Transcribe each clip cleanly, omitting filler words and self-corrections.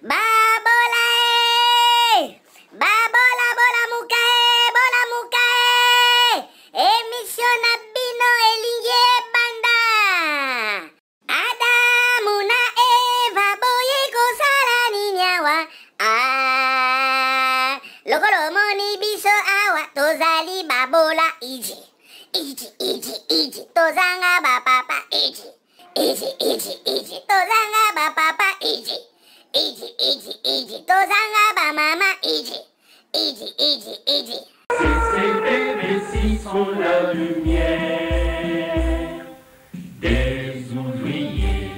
Babola babola bola mukae émission na bino elingi banda Adamu na Eva boye kosala ninyawa lokolo moni biso awa tozali babola iji tozanga ba papa iji tozanga ba papa iji tozanga ba mama iji Ces bébés-ci sont la lumière des ouvriers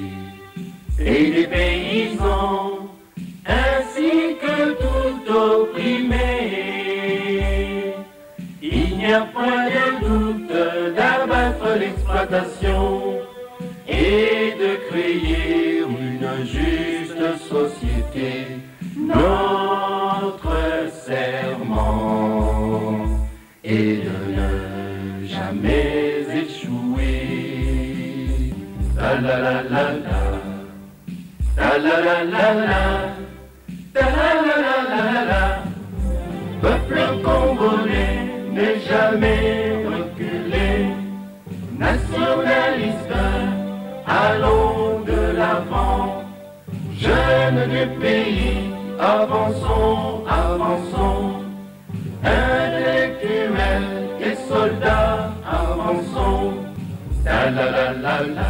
et des paysans, ainsi que tout opprimé. Il n'y a point de doute d'abattre l'exploitation et de créer une juste société. Notre serment est de ne jamais échouer. Ta la la la la, ta la la la la, ta la la la la la. Peuple congolais n'est jamais reculé. Nationaliste, allons de l'avant. Jeunes du pays, avançons, avançons. Intellectuels et soldats, avançons. Ta la la la la,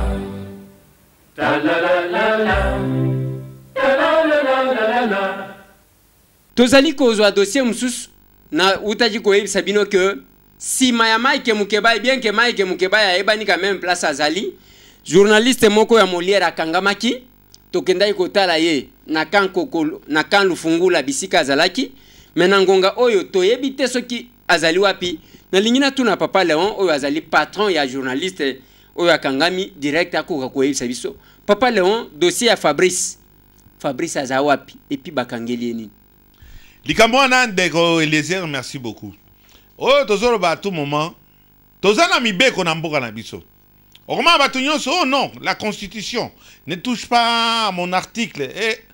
ta la la la la, ta la la la la la. Tozali kozwa dossier mususu na utaji koyebisa bino que si Mike Mukeba bien que Mike Mukeba ya ebani quand même place azali journaliste moko ya Molière akangamaki tokendai kotala ye na kan kokolo na kan lufungula bisika azalaki mena ngonga oyo toyebi te soki azali wapi na lingina tuna papa Léon oyo azali patron ya journaliste oyo akangami direct akoka koyebisa biso papa Léon dossier ya Fabrice aza wapi et puis bakangeli nini likambo wana ndeko Eliezer merci beaucoup oyo tozoloba à tout moment tozana mibeko na mboka na biso Orma Batugnos, oh non, la Constitution ne touche pas à mon article. Et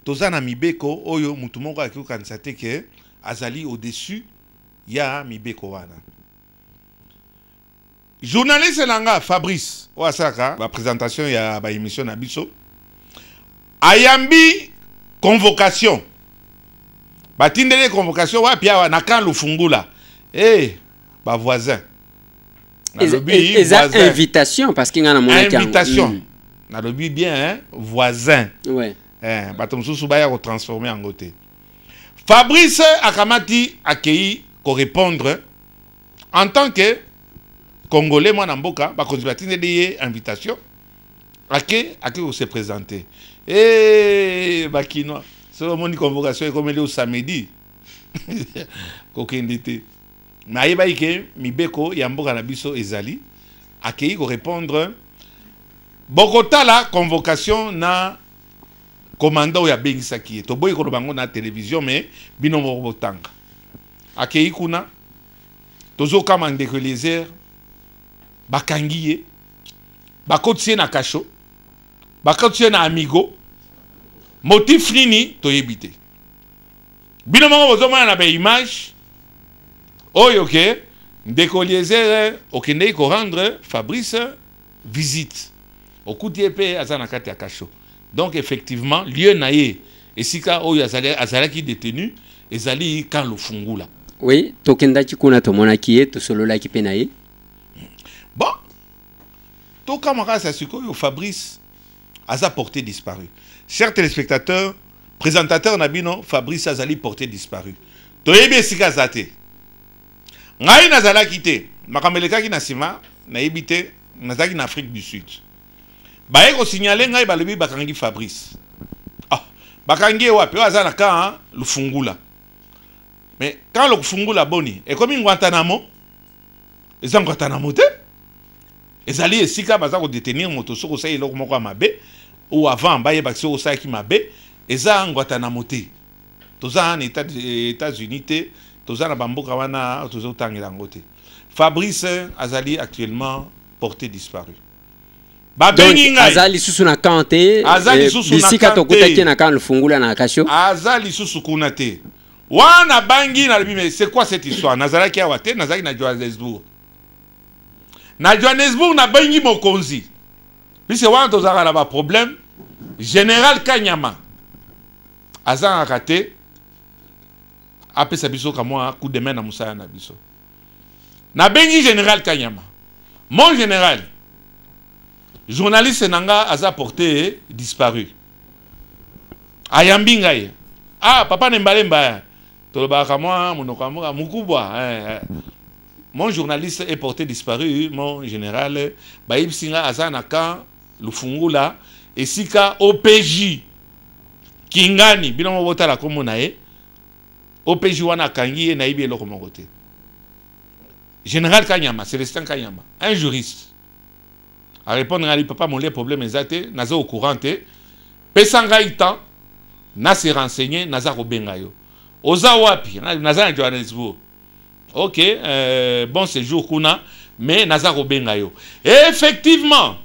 Tozana Mibeko, Oyo Mutumoko Akiu Kansate ke Azali au-dessus, ya Mibeko wana. Journaliste Langa Fabrice Ouasaka, la présentation ya ba émission na biso. Ayambi convocation. Batindele convocation wa pia na kan lufungula. Eh, ba voisin. Invitation parce qu'il y a un invitation. Na lobby bien hein, voisin. Ouais. Batom sous baya ko transformer en côté. Fabrice Akamati accueilli ko répondre en tant que Congolais moi namboka ba konzibatine de invitation. Ake ko se présenter. Eh bakinois. C'est mon convocation comme le samedi. Kokendete. Naïba ike mibeko yamboka na biso ezali akei ko répondre bokota la convocation na commandant ya bengisaki to boy ko bango na télévision mais bino mo botanga akei kuna tozo kama ndeko Eliezer bakangiye bakotie na kasho bakotie na amigo motif nini to yebite bino mo bozomana na ba image Oyo ok, ndeko Eliezer okende ko rendre Fabrice visite. Okuti epé azana kati ya kasho. Donc effectivement, lieu naye esika oyo azalaki détenu ezali kan lufungula. Oui, tokenda chikuna tomona kiye to solola ki penaye. Bon. To kamara sa sikoyo Fabrice aza porté disparu. Chers téléspectateurs, présentateur nabino Fabrice azali porté disparu. Toyebi esika zate. Ngai nazala kité makameleka ki nasima na ebité nazaki na Afrique du Sud baye ko signaler ngai balobi bakangi Fabrice bakangi wapi azana ka lufungula mais quand le lufungula boni et comme Guantanamo ezang Guantanamo te ezali esika baza ko détenir moto soko sa iloko moko mabe ou avant baye bakso sa ki mabe ezang Guantanamo te toza en États-Unis te Tozana Bamboka wana tozotangela ngote. Fabrice Azali actuellement porté disparu. babengi ngai azali susu na kante azali susu na bisika kante tokutaki na kan lufungula na kasho azali susu kuna te wana bangi na lobi mais c'est quoi cette histoire nazalaki awa te nazalaki na Johannesburg na bangi mokonzi puisque wana tozalaka na baproblème général Kanyama azalaka te apesa biso kamwa coup de main na musaya na biso na bengi général Kanyama mon général journaliste nanga aza porté disparu ayambi ngai ah papa nembalemba tolobaka mwa monoko mukubwa mon journaliste est porté disparu mon général bayibsinga aza na kan lufungula esika OPJ Kingani bino mobota la komo na ye OPJ wana kangi ye na ibi eloko moko te général Kanyama Célestin Kanyama un juriste à répondre à lui papa mon les problèmes exacts naza au courant te pesanga itan na se renseigner naza ko benga yo oza wapi naza na Johannesburg OK bon séjour kuna mais naza ko benga yo et effectivement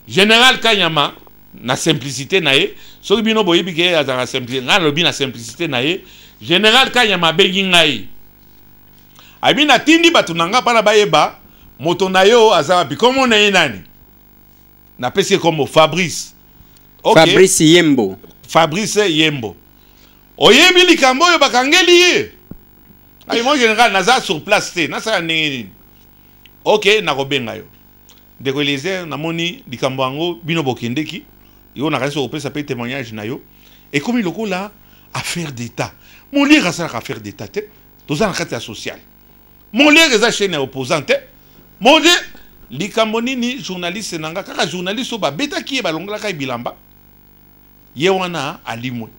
général Kanyama na simplicité na ye soki bino boyebi ke azala simplicité nga lobi na simplicité na ye général Kanyama bengi ngai abina tindi batu nanga pana bayeba moto na yo azala pi komo na ye nani na pesi comme Fabrice okay. Fabrice Yembo oyebi likambo yo bakangeli ye ay mon général naza sur place te nasa nini OK na kobenga yo ndeko Eliezer namoni likambo yango bino bokendeki yo na kanisa opesa pe témoignage na yo et comme lokola affaire d'état mon lire asala affaire d'état te toza na kati ya social mon lire eza chaîne opposante mon dieu likambo nini journaliste nanga kaka journaliste ba betaki ye balongola kai bilamba ye wana alimwe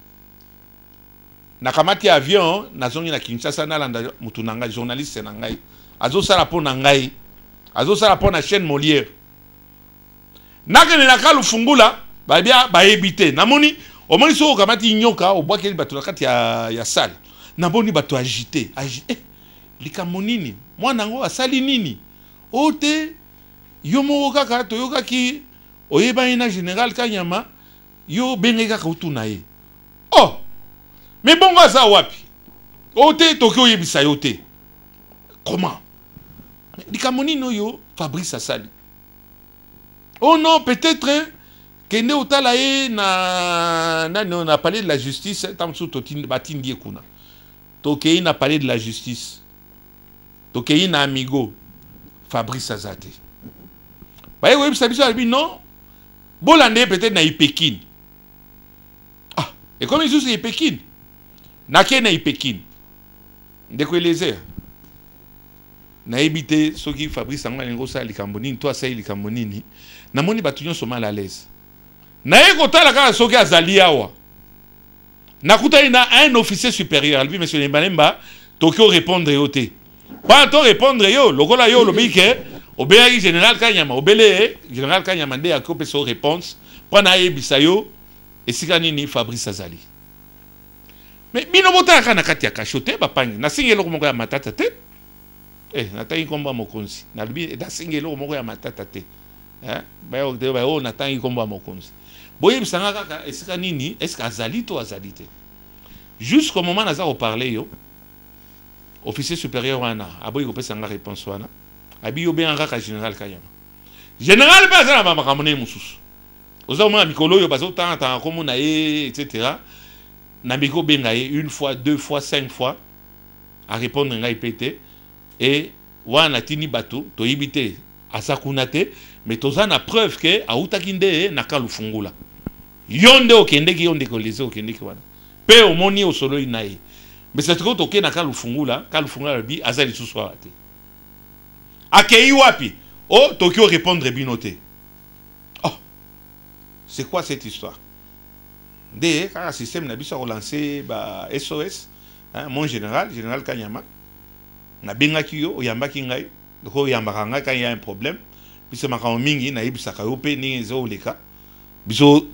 na kamati avion nazongi na Kinshasa na landa mutu nanga journaliste na ngai azosala po na ngai azosala po na chaîne Molière nakene na kalu fungula babia baebite namoni omoni so kamati nyoka obwakeli bato na kati ya salle naboni bato agité likambo nini mwana ngo asali nini ote yo moko kaka toyokaki oyebani na général Kanyama yo bengeka kautuna ye oh mais bongo aza wapi ote toki oyebisa yo te comment likambo nini oyo Fabrice asali oh non peut-être kende otala ye na palais de la justice tamsu totindi batindi kuna tokei na palais de la justice tokei na amigo Fabrice azate baye web sabiso albi non bolande peut-être na Pékin ah et comme ils sont Pékin na kena Pékin ndeko Eliezer na ebité soki Fabrice anga lingo sa likambo nini to asai likambo nini namoni batu nyonso mal à l'aise na ekotala kaka soki azali awa nakuta ina un officier supérieur albi monsieur Nembalemba tokyo répondre yo te pas to répondre yo lokola yo lobike obeyaki général Kanyama obele général Kanyama nde akope so réponse pana yebisa yo esika nini Fabrice azali mais bino botaka na kati ya kashote bapangi na singelo moko ya matata te natangi komba mokonzi na lubi da singelo moko ya matata te bayo de bayo natangi komba mokonzi boye bisanga kaka esika nini est-ce azali to azali te jusqu'au moment naza ko parler yo officier supérieur wana aboyi ko pesa nga réponse wana abi yo bien kaka général Kanyama général ba za na makambo ne mususu oza mo mikolo yo bazo tanta komo na ye etc na biko benga ye une fois deux fois cinq fois à répondre ngai pété et wana tini bato to yibite asakuna te mais toza na preuve que autaki nde na kalu fungula yonde okendeki yonde ko lese okendeki wana pe omoni osolo inaye mais c'est que toke na kalu fungula bi azali suswa te akei wapi oh Tokyo répondre binoté oh c'est quoi cette histoire de car système na biso relancer ba SOS mon général Kanyama na bengaki yo oyambaki ngai doko oyambaka ngai quand il y a un problème biso makambo mingi na yebisaka yo pe ni zo leka biso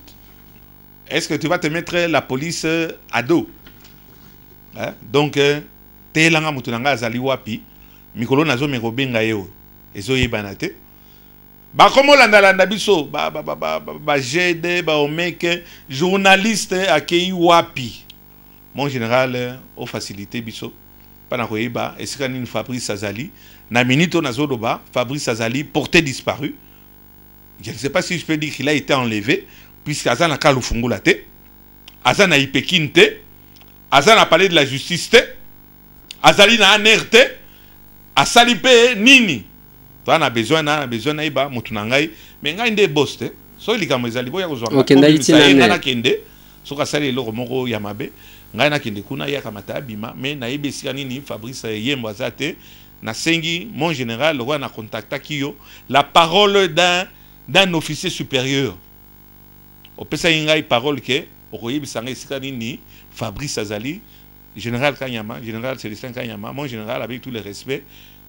est-ce que tu vas te mettre la police à dos donc telanga mutu nanga azali wapi mikolo nazo me kobenga yo ezo yebana te Ba comme landa biso ba GD ba omeke journaliste akei wapi. Mon général au facilité biso. Pana koyeba esika nini Fabrice Azali na minute nazodoba Fabrice Azali porté disparu. Je ne sais pas si je peux dire qu'il a été enlevé puisque Azana Kalufungula te. Azana Ipekin te. Azana parlé de la justice te. Azali na anerte. Asali pe nini. Toi na besoin na iba mutunangai mais ngai nde boss te. So likambo ezali boya kozwa. OK ndali tina na kende. So kasali eloko moko ya mabe. Ngai na kende kuna ya kamata bima mais na ibesika nini Fabrice Yembo azate na sengi mon général le roi na contacta kiyo la parole d'un officier supérieur. Au pesa ingai parole ke okoyebisanga esika nini Fabrice Azali général Kanyama, général Célestin Kanyama, mon général avec tout le respect,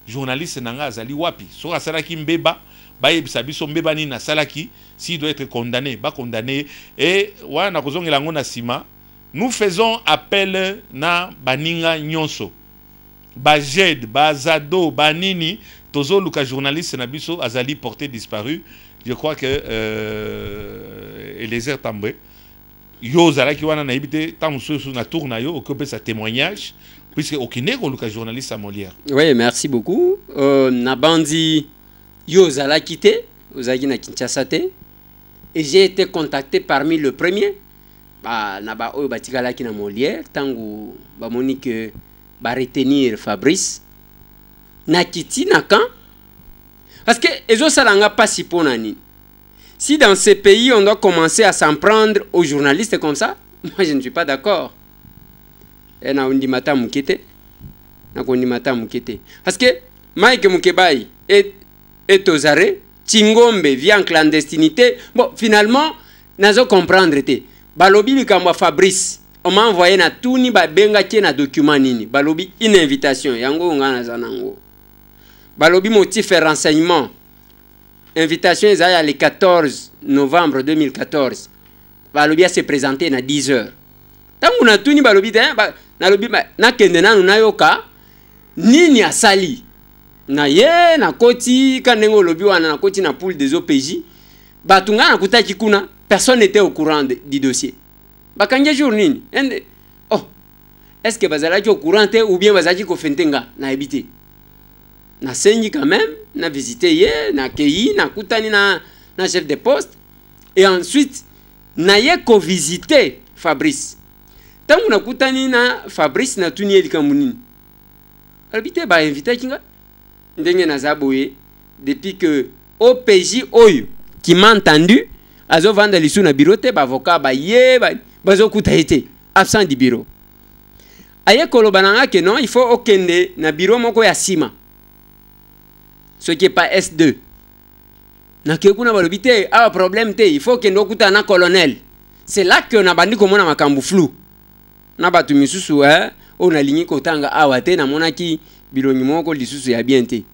journaliste nanga Azali wapi. So asalaki mbeba ba yebisa biso mbeba ni na salaki s'il doit être condamné, ba condamné et wana kozongela ngo na sima. Nous faisons appel na baninga nyonso. Ba Jed, ba Zado, ba Nini, tozo luka journaliste na biso Azali porté disparu. Je crois que Eliezer Tambwe yo zalaki wana na ibité tamususu na tourna yo occupé sa témoignage puisque okine ko luka journaliste à Molière. Oui, merci beaucoup. Na bandi yo zalaki te, ozaki na Kinshasa te et j'ai été contacté parmi le premier. Ba na ba oyo batikalaki na Molière tangu ba moni que ba retenir Fabrice na kiti na kan parce que ezo salanga pas si ponani. Si dans ces pays on doit commencer à s'en prendre aux journalistes comme ça, moi je ne suis pas d'accord. Et na undi mata mukete na kondi mata mukete parce que Mike Mukebai est aux arrêts, Chingombe vit en clandestinité. Bon finalement nazo comprendre te balobi likamwa Fabrice on m'a envoyé na tuni ba benga tie na document nini balobi une invitation yango ngana zanango balobi motif et renseignement invitation ezaya le 14 novembre 2014 balobi a se présenter na 10h tangu na tuni balobi te na lobi na kende nanu na yoka nini asali na ye na koti kanengo lobi wana na koti na pool des OPJ batunga na kutaki kuna. Personne n'était au courant du dossier. Bakanje jour nini? Oh, est-ce que bazalaki au courant ou bien bazalaki ko fentenga na habité? Na sengi quand même, na visité ye, na keyi, na kutani na chef de poste et ensuite na ye ko visiter Fabrice. Tangu na kutani na Fabrice na tuni likambo nini? Habité ba invité kinga. Ndenge na zaboye depuis que OPJ oyo qui m'a entendu azo vanda lisu na bureau te ba avocat ba ye bazo kuta été absent du bureau aye koloba nanga que non il faut okende na bureau moko ya sima ce qui est pas S2 na ke kuna balobi te a problème te il faut kende okuta na colonel c'est là que na bandi komona makambu flou na batu misusu on a ligné kotanga awa te na monaki bilongi moko lisusu ya bien te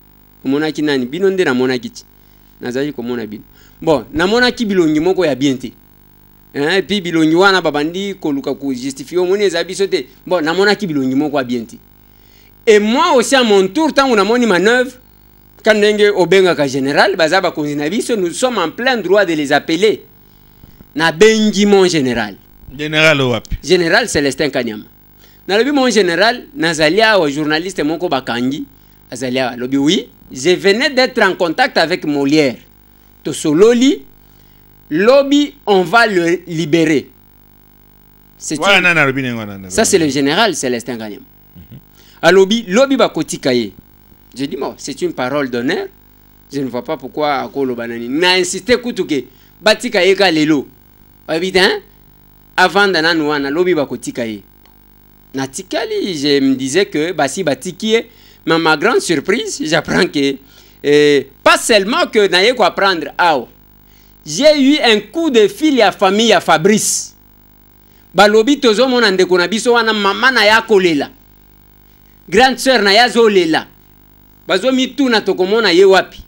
monaki nani bino nde na monaki nazali komona bino. Bon, namona ki bilongi moko ya bien te. Et puis bilongi wana babandi koluka ko justifier moni ezabiso te. Bon, namona ki bilongi moko ya bien te. Et moi aussi à mon tour tant on moni manœuvre quand ndenge obenga ka général bazaba konzina biso nous sommes en plein droit de les appeler. Na bengi mon général. Général wapi? Général Célestin Kanyama. Na lobi mon général nazalia wa journaliste moko bakangi azalia lobi oui, je venais d'être en contact avec Molière. Tosololi, lobby, on va le libérer. Ça, c'est le général Célestin Kanyama. À lobby va kotikaye. J'ai dit, bon, c'est une parole d'honneur. Je ne vois pas pourquoi Akolo Banani n'a insisté kutuke. Batikaye ka lelo. Évidemment, avant d'ananouana, lobby va kotikaye. Natikali, je me disais que Basi Batikie, mais ma grande surprise, j'apprends que pas seulement que naye quoi prendre j'ai eu un coup de fil à famille à Fabrice balobi tozo mona ndeko na biso wana mama na ya kolela grande sœur na ya zolela bazo mituna tokomona ye wapi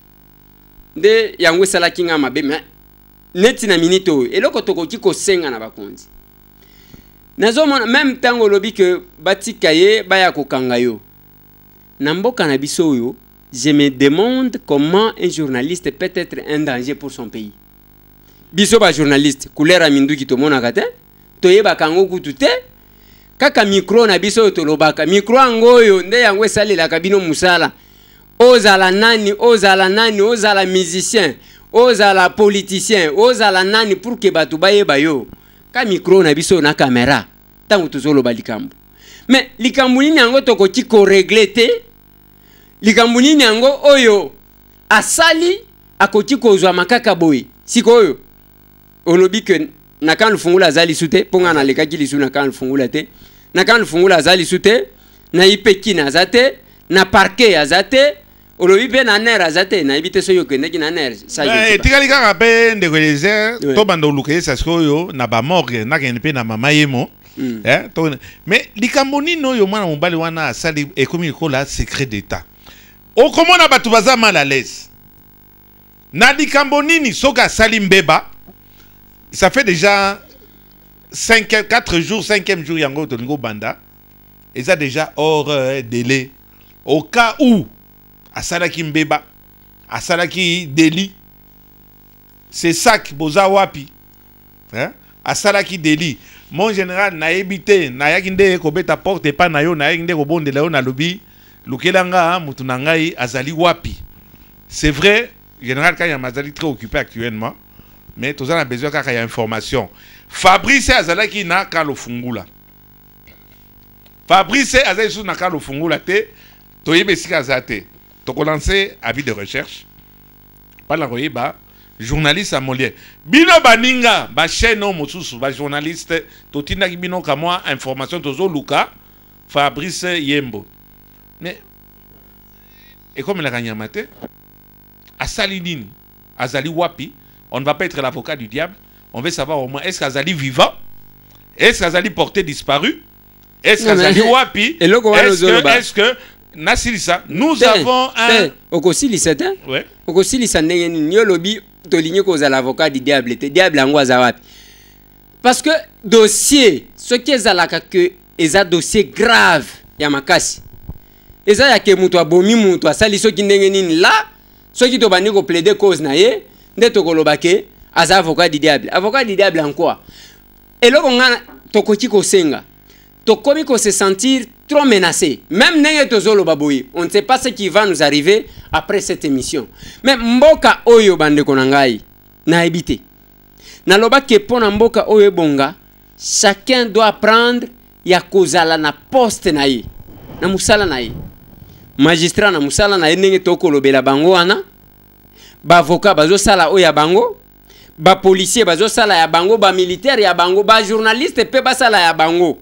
nde yango sala kinga mabe neti na minito eloko tokoki ko senga na bakonzi nazo mona même tango lobi que batikaye baya kokanga yo na mboka na biso yo je me demande comment un journaliste peut être un danger pour son pays. Biso ba journaliste, couleur a mindu ki to monaka te, toyeba kango kutu te, kaka micro na biso tolobaka, micro angoyo nde yango esalela kabino musala. Ozala nani, ozala nani, ozala musicien, ozala politicien, ozala nani pour que batu bayeba yo. Ka micro na biso na caméra, tango tozoloba likambo. Mais likambo nini yango tokoki ko régler te? Likambo nini yango oyo asali akoti kozwa makaka boy. Sikoyo olobi ke nakan lufungula azali sute ponga na lekaki lisu nakan lufungula te. Nakan lufungula azali sute na ipeki na azate na parquet azate olobi pe na ner azate na ibite soyo ke ndeki na ner sa je. Tikali kaka pe ndeko les to bando luke sa sikoyo na ba morgue na kenpe na mama yemo. Mais likambo nino yo mwana mobali wana asali ekomi kola secret d'état. O comment na batu baza mal à l'aise. Na likambo nini soka sali mbeba. Ça fait déjà 4 jours, 5e jour yango tolingo banda. Et ça déjà hors délai. Au cas où asalaki mbeba, asalaki délit. C'est ça qui boza wapi. Hein? Asalaki délit. Mon général na ebité na yakinde ko beta porte pas na yo na yakinde ko bondela yo na lobby lukelanga mutu na ngai azali wapi. C'est vrai, général Kanya Mazali très occupé actuellement, mais tous en a besoin kaka ya information. Fabrice azalaki na kalo fungula. Fabrice azali sous na kalo fungula te toyebe sika azate. To lancer avis de recherche. Pas la royeba journaliste à Molière. Bino baninga, ba chaîne mosusu, ba journaliste, totina ki bino ka moi information tozo luka Fabrice Yembo. Mais et comme la gagnamate, Asali nini, Azali wapi, on ne va pas être l'avocat du diable, on veut savoir au moins est-ce qu'Azali vivant, est-ce qu'Azali porté disparu, est-ce qu'Azali wapi, est-ce que Nassilissa, nous avons un Okosilissa, ouais. Okosilissa ndenge lobby toligné cause à l'avocat du diable, te diable angwaza wapi. Parce que dossier, ce qui est alaka que est un dossier grave ya makasi. Eza ya ke mutu abomi mutu asali soki ndenge nini là, soki to bandi ko plaider cause na ye, nde to koloba ke aza avocat du diable. Avocat du diable en quoi? Et là on a tokoti ko senga. Tokomi ko se sentir trop menacé. Même nenge tozolo baboyi, on ne sait pas ce qui va nous arriver après cette émission. Mais mboka oyo bande konangai na ebité. Na loba ke pona mboka oyo bonga, chacun doit prendre ya kozala na poste na ye. Na musala na ye. Magistrat na musala na ye nenge tokolobela bango wana. Ba avocat bazo sala oya bango. Ba policier bazo sala ya bango, ba militaire ya bango, ba journaliste pe ba sala ya bango.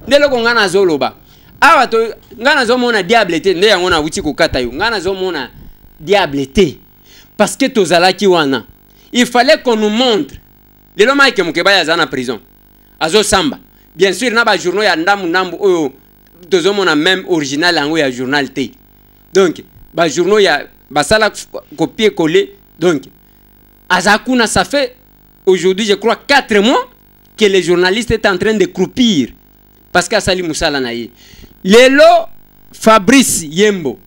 Ndelo ko ngana zoloba. Awa to ngana zo mona diable te nde yango na wuti ko kata yo. Ngana zo mona diable te. Parce que tozala ki wana. Il fallait qu'on nous montre. Lelo Mike Mukeba ya zana prison. Azo samba. Bien sûr na ba journaux ya ndambu oyo tozo mona même original yango ya journal te. Donc ba journaux ya basala copier coller. Donc azakuna ça fait aujourd'hui je crois 4 mois que les journalistes étaient en train de croupir. Parce que Asali Moussala naye. Lelo Fabrice Yembo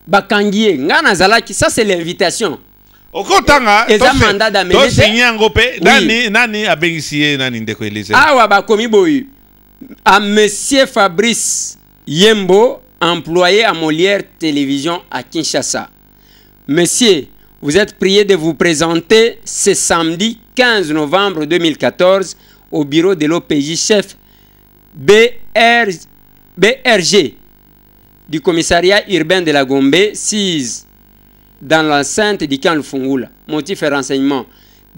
Bakangie ngana zalaki, ça c'est l'invitation. Okotanga eza mandat d'amener. To signé ngopé nani abengisie nani ndeko Elise. Awa ba komi boyu. À monsieur Fabrice Yembo, employé à Molière Télévision à Kinshasa. Monsieur, vous êtes prié de vous présenter ce samedi 15 novembre 2014 au bureau de l'OPJ chef BRG du commissariat urbain de la Gombe, 6 dans l'enceinte du camp Lufungula. Motif et renseignement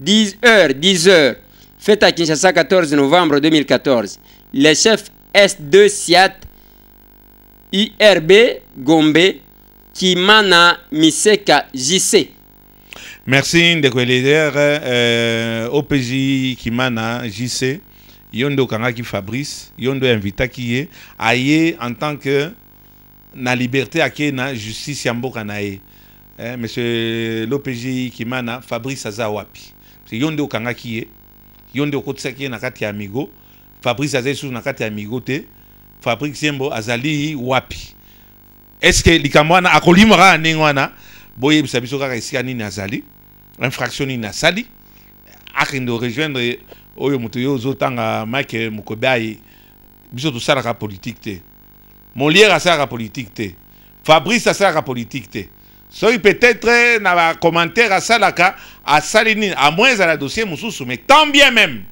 10h, fête à Kinshasa 14 novembre 2014. Les chefs S2 SIAT IRB Gombe Kimana Miseka JC. Merci de leader OPJ Kimana JC. Yondo Kangaki Fabrice, Yondo invita qui est aye en tant que na liberté ake na justice yamboka na ye. Monsieur l'OPJ Kimana Fabrice Azawapi. Yondo Kangaki est Yondo Kotsaki na kati amigo. Fabrice Azesu na kati amigo te. Fabrice Yembo Azali Wapi. est-ce que likambo wana akolimaka ndenge wana boyebisa biso kaka esika nini azali infraction nini asali akende rejoindre oyo moto yo ozotanga Mike Mukebai biso tosalaka politique te Molière asalaka politique te Fabrice asalaka politique te soki peut-être na ba commentaire asalaka asali nini à moins à la dossier mosusu mais tant bien même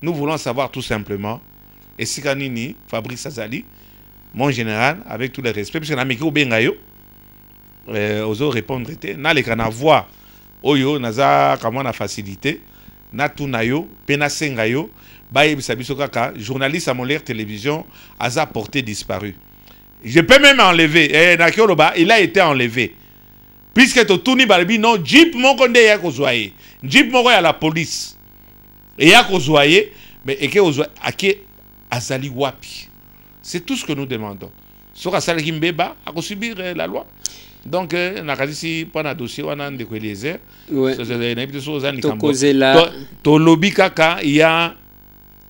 nous voulons savoir tout simplement esika nini Fabrice azali mon général avec tout le respect parce que na miki obenga yo ozo répondre te na le kana voix oyo naza kama na facilité na tuna yo pena senga yo bayebisa biso kaka journaliste à Molière Télévision aza porté disparu. Je peux même enlever il a été enlevé puisque totuni balibi non jeep moko nde ya kozwaye jeep moko ya la police et ya kozwaye mais eke ozwa ake azali wapi. C'est tout ce que nous demandons. Sora salaki mbeba ako subir la loi. Donc nakadisi pana dossier wana ndeko Eliezer to lobby kaka il y a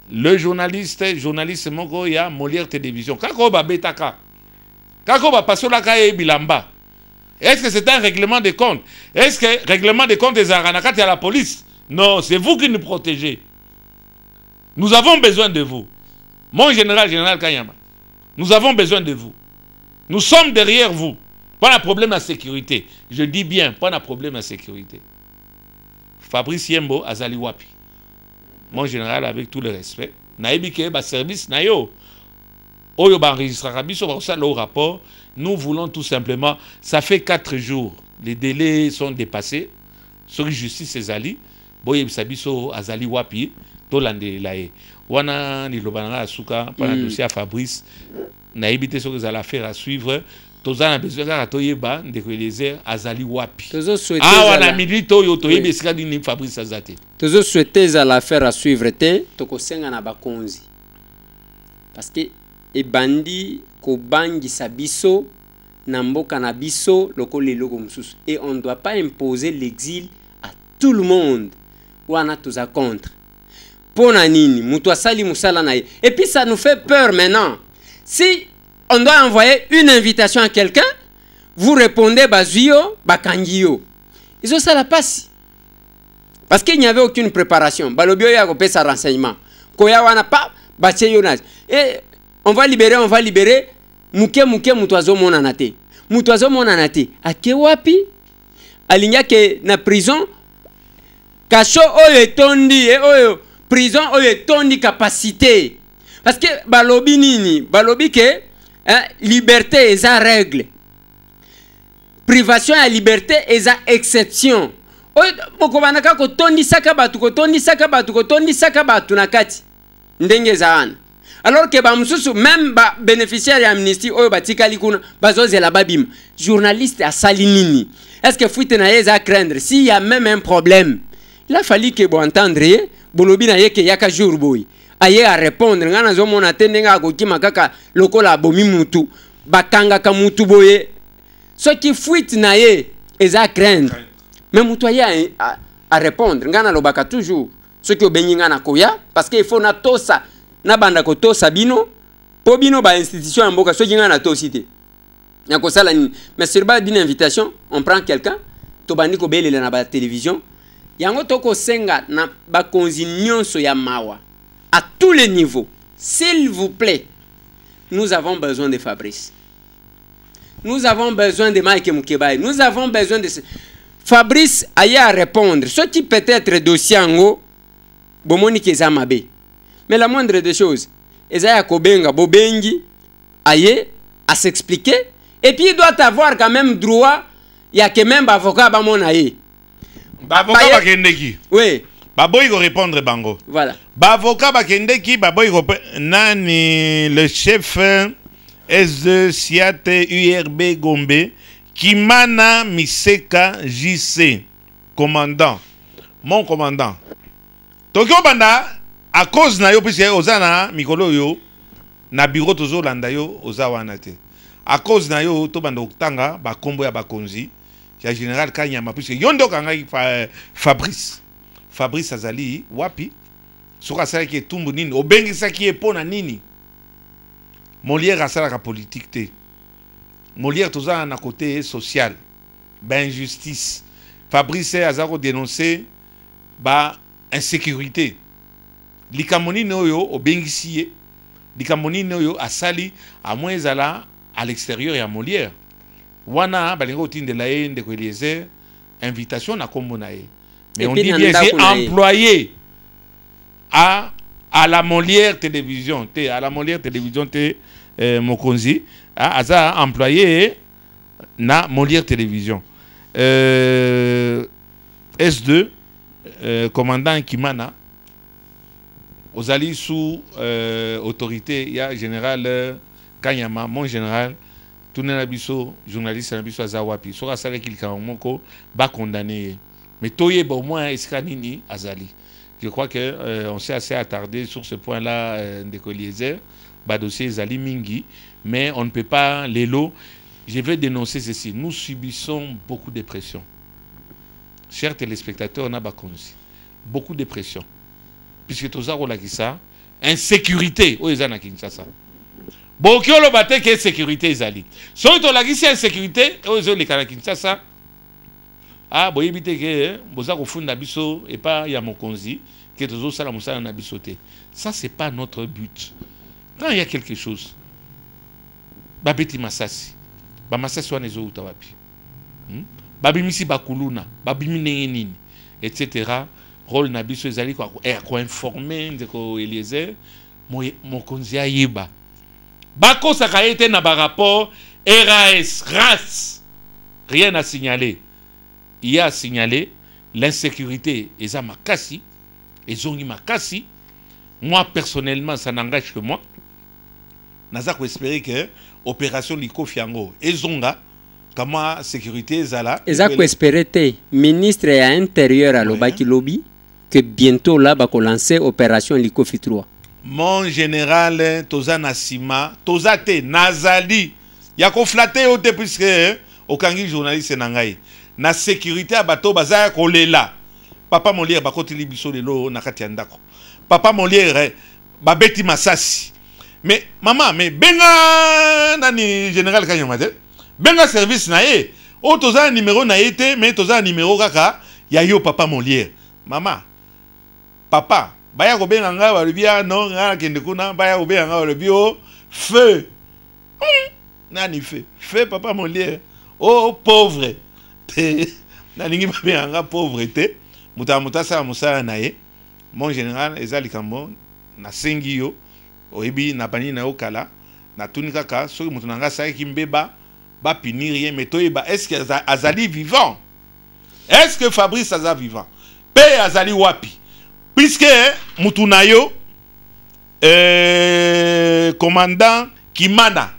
le journaliste moko ya Molière Télévision kako ba betaka kako ba pasola ka e bilamba. Est-ce que c'est un règlement de compte? Est-ce que règlement de compte des aranakati à la police? Non, c'est vous qui nous protégez. Nous avons besoin de vous. Mon général Kanyama, nous avons besoin de vous. Nous sommes derrière vous. Pas de problème à sécurité. Je dis bien, pas de problème à sécurité. Fabrice Yembo azali wapi. Mon général, avec tout le respect, naïbike ba service nayo. Oyo ba enregistrera biso ba ça le rapport. Nous voulons tout simplement, ça fait 4 jours. Les délais sont dépassés. Sur justice ezali, boye biso azali wapi, tolande lae. Wana ni lobananga asuka pa dossier à Fabrice. Naïbite sur les affaires à suivre. Tozana besoin ka toyeba ndeko Eliezer azali wapi. Tozo souhaiter wana milito yo toyeba esika ni Fabrice azate. Tozo souhaiter à l'affaire à suivre te tokosenga na bakonzi. Parce que e bandi ko bangi sabiso na mboka na biso lokole loko mususu et on ne doit pas imposer l'exil à tout le monde. Wana toza contre. Pona nini mutu asali musala na ye. Et puis ça nous fait peur maintenant. Si on doit envoyer une invitation à quelqu'un, vous répondez Bazuyo, Bakangio. Ils ont ça la passe. Parce qu'il n'y avait aucune préparation. Balobio ya kopé sa renseignement. Koya wana pa, bache yonage. Et on va libérer. Muke mutoazo monanate. Mutoazo monanate. Ake wapi? Alinya ke na prison. Kacho oyo tondi, oyo prison oyo tondi capacité. Parce que balobi nini? Balobi ke liberté et sa règle. Privation à liberté et sa exception. Mokobanaka ko tondi sakabatu nakati. Ndenge zaana. Alors que ba mususu même ba bénéficiaire d'amnistie oyo batikali kuna bazozela babim. Journaliste a salinini. Est-ce que fuite na yeza craindre s'il y a même un problème? Il a fallu que bon entendre bolobi na yeke yaka jour boy. Aye à répondre ngana zo mona tendenga akokima kaka lokola bomi mutu bakanga ka mutu boye ce qui fuite na ye eza craindre mais mutu aye à répondre ngana lobaka toujours ce qui obengi ngana koya parce que il faut na tosa na banda ko tosa bino po bino ba institution ya mboka ce qui ngana to cité nyako sala ni mais sur base d'une invitation on prend quelqu'un to bandi ko belela na ba télévision yango toko senga na ba konzi nyonso ya mawa à tous les niveaux. S'il vous plaît, nous avons besoin de Fabrice. Nous avons besoin de Mike Mukebai. Nous avons besoin de... Fabrice aille à répondre. Ce qui peut être dossier en haut, bomoni kezamabe. Mais la moindre des choses, Ezaya Kobenga, Bobengi, aille à s'expliquer. Et puis il doit avoir quand même droit, il y a que même avocat à mon aïe. Avocat bakendeki. Oui. Baboy go répondre bango. Voilà. Avocat bakendeki, baboy go nani le chef S2 Siate URB Gombe Kimana Miseka JC commandant. Mon commandant. Tokyo banda à cause na yo puisque ozana mikolo yo na bureau tozo landa yo ozawana te. À cause na yo to banda okutanga ba kombo ya bakonzi ya général Kanyama puisque yondo kanga Fabrice azali wapi soka sala ki etumbu nini obengi saki epona nini Molière asala ka politique te Molière toza na côté social ba injustice. Fabrice azako dénoncer ba insécurité. Likamoni noyo obengisi likamoni noyo asali à moins ezala à l'extérieur ya Molière. Wana balingo tinde la de Eliezer invitation na kombo na ye. Mais on dit bien c'est employé à la Molière télévision, à la Molière télévision Mokonzi, aza employé na Molière télévision. S2 commandant Kimana Ozali sous autorité, il y a général Kanyama, mon général, tout le monde journaliste nabiso azawapi. Sora sale kilka moko ba condamné. Mais toye au moins eskanini azali. Je crois que on s'est assez attardé sur ce point-là de Eliezer, ba dossier Zali Mingi, mais on ne peut pas les lots. Je vais dénoncer ceci. Nous subissons beaucoup de pression. Chers téléspectateurs, on a beaucoup de pression. Puisque tout ça, on a ça, insécurité, où est-ce Kinshasa? Beaucoup de bataille que sécurité Zali. Si on a dit insécurité, où est-ce que Kinshasa? Ah, bon, éviter que vous avez fait biso et pas ya Mokonzi, que tous autres ça la na bisoté. Ça c'est pas notre but. Quand il y a quelque chose, babeti masasi, ba masasi wana ezo utawapi. Babimisi bakuluna, babimi nini, etc. Rôle na biso ezali ko informer ndeko Eliezer, Mokonzi ayiba. Bako sakayete na ba rapport RAS, rien à signaler. Il y a signalé l'insécurité et ça makasi et zongi makasi. Moi personnellement ça n'engage que moi. Naza ko espérer que opération liko fiango et zonga comment sécurité zala. Eza ko espérer te ministre à intérieur à lobaki lobby que bientôt là ba ko lancer opération liko fi 3. Mon général toza nasima toza te nazali ya ko flatter au te puisque okangi journaliste nangai. Na sécurité à bateau bazaya kolela. Papa Molière bakotili biso lelo na kati ya ndako. Papa Molière babeti masasi. Mais maman, mais benga nani général Kanyama te. Benga service na ye. O toza numéro na ye te, mais toza numéro kaka ya yo papa Molière. Maman. Papa, baya ko benga nga ba lebia non nga kende kuna baya ko benga nga lebio feu. Nani feu? Feu papa Molière. Oh pauvre. Naningi babenganga pauvreté muta sa musala na ye mon général ezali kambo na sengi yo oyebi na bani na okala na tunika ka soki mutu nanga sa kimbeba ba punir rien mais toyeba est-ce que azali vivant, est-ce que Fabrice aza vivant pe azali wapi puisque mutu na yo commandant Kimana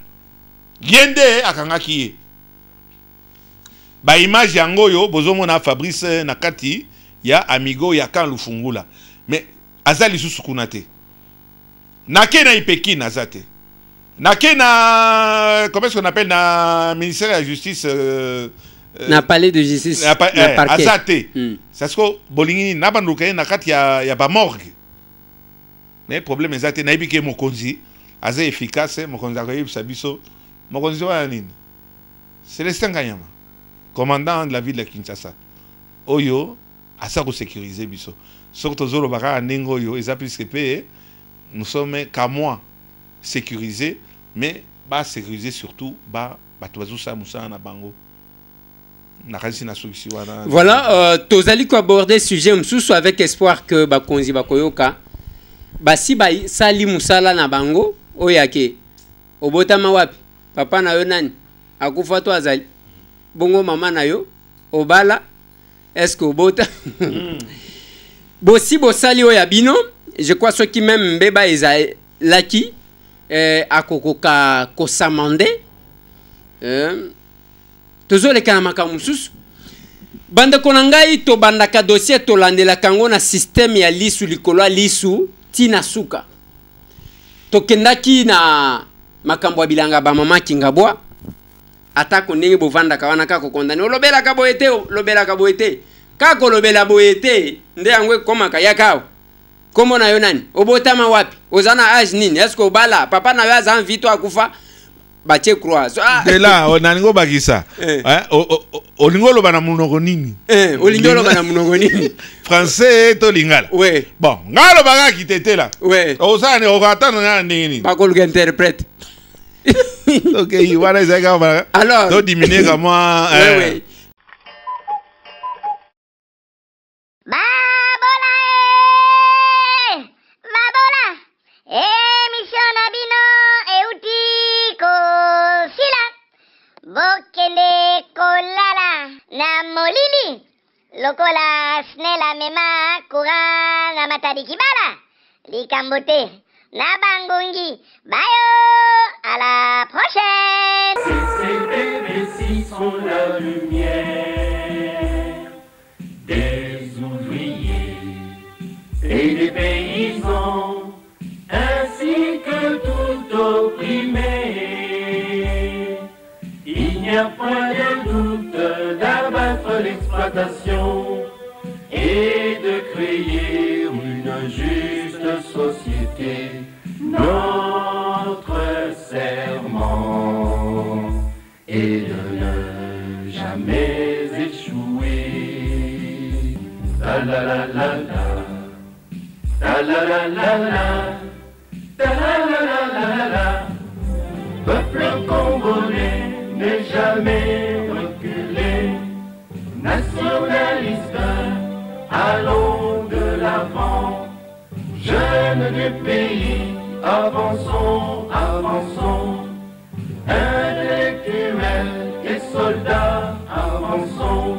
yende akanga kiye. Ba image yango yo bozomo na Fabrice nakati ya amigo ya kan lufungula mais azali susukuna te nake na ipeki nazate nake na comment est-ce qu'on appelle na ministère de la justice na palais de justice na parquet azate ça se ko bolingi na banduka nakati ya ba morgue mais problème ezate na ibike Mokonzi aza efficace Mokonzi akoyi biso Mokonzi wa nini Célestin Kanyama commandant de la ville de Kinshasa. Oyo, à ça pour sécuriser biso. Surtout zolo baka nengo yo, et ça plus que nous sommes qu'à moi sécuriser, mais bah sécuriser surtout bah tuazu sa musa na bango. Na kasi na solution wana. Voilà, tozali ko aborder sujet msusu avec espoir que ba konzi ba koyoka. Ba si ba sali musala na bango, oyake. Obotama wapi? Papa na yo nani? Akufa to azali. Bongo maman na yo obala est-ce que obota bosi bosali oya bino je crois ceux qui même mbeba eza laki akokoka kosamande tozo le kana makamususu bande konangai to bandaka dossier to landela kango na système ya lisu likolo lisu tina suka to kendaki na makambo bilanga ba mama kingabwa atako ndenge bovanda kawana kako kondane olobela ka boyete lobela ka boyete kako lobela boyete nde yangwe koma kaya kao komo na yo nani obotama wapi ozana age nini est-ce que obala papa na yo aza vito akufa bache croix. De là, on a n'go bakisa. Olingo lo bana munoko nini? Olingo lo bana munoko nini? Français to lingala. Ouais. Bon, ngalo baga kitete là. Ouais. Osane okata na nini? Ba ko interprète. OK, voilà ça ga. Alors, to diminuer comme moi. Ouais. Babola Babola Émission Nabino Euti Kosila Bokele Kolala Na Molili Lokola Snela Mema Kura Na Matadi Kibala Likambote Na Bangungi Bayo À la prochaine. Ces bébés ci sont la lumière des ouvriers et des paysans, ainsi que tout opprimé. Il n'y a point de doute d'abattre l'exploitation et de créer une juste société. Notre serment est de ne jamais échouer. La la la la la, la la la la la, la la la la la. Peuple congolais n'est jamais reculé. Nationaliste, allons de l'avant. Jeunes du pays, avançons, avançons. Intellectuels et soldats, avançons.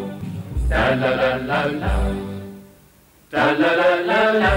Ta la la la la, ta la la la la.